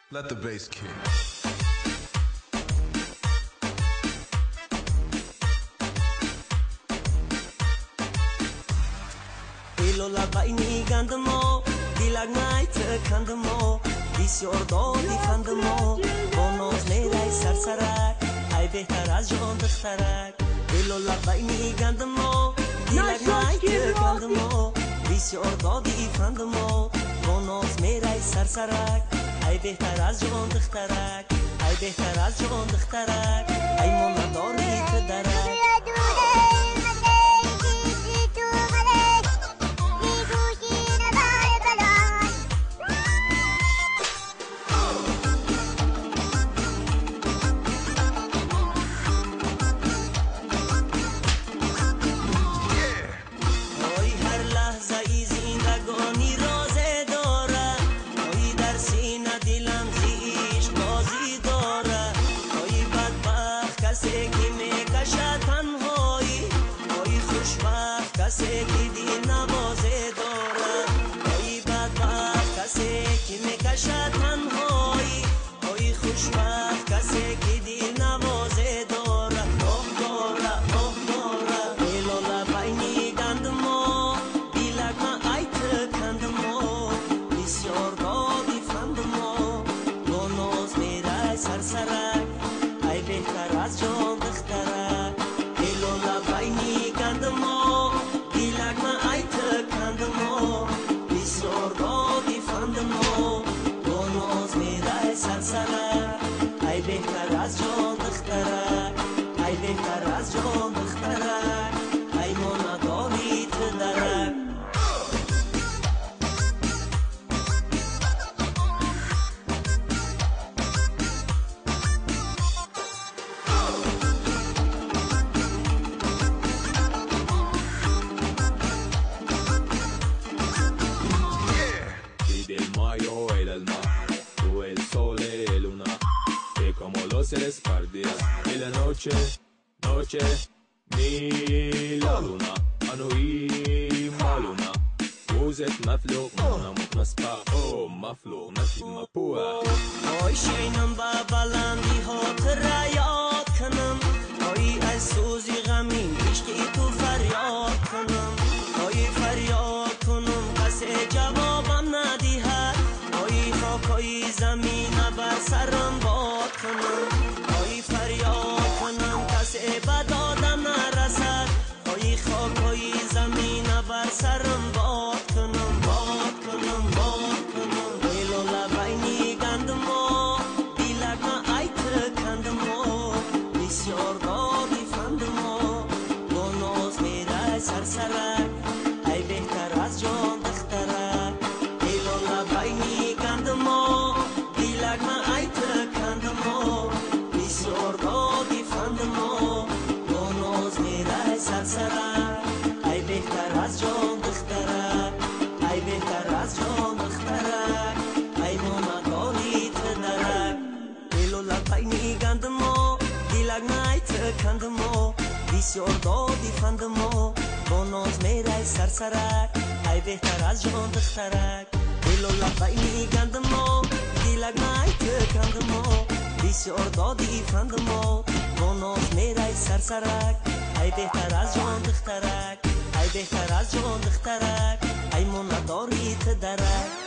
Let the bass kick. Ilola baini gandamo, dilag night kandamo, بسیار دیفندمو بونوز میرای سرسرک ای بهتر از جان دخترک دلو لبای میگندمو دیلک نایت کندمو بسیار دیفندمو بونوز میرای سرسرک ای بهتر از جان دخترک ای بهتر از جان دخترک ای من نداری که درک Y la noche, ni la luna أنوي مالونا وزت مفلوق مانا متنسبة أو مفلوق نفي مبوع أي شينم بابالان دي هات رياض كنم أي أسوزي غمين عشقي تو فرياد كنم أي فرياد كنم قسي جوابم نديها أي خاكای زمین بر سرم باد کنم أي فریاد کنم قسي بدادم نرسد أي خاکای زمین بر سرم باد کنم باد کنم باد کنم دلو لبای میگندمو دیلک ایت کندمو بسیار دادی فندمو بونوز میرای سرسرک ای بهتر از جان دخترک دلو لبای میگندمو دیلک ایت کندمو بسیار دادی فندمو بونوز میرای سرسرک ای بهتر از جان دخترک ای بهتر از جان دخترک ای مناداری تدرک دلو لبای میگندمو دیلک نایت کندمو بسیار دادی فندمو بونوز میرای سرسرک ای بهتر از جان دخترک دلو لبای میگندمو دیلک نایت کندمو بسیار دادی فندمو بونوز میرای سرسرک ای بهتر از جان دخترک ای بهتر از جان دخترک ای من نداری تدرک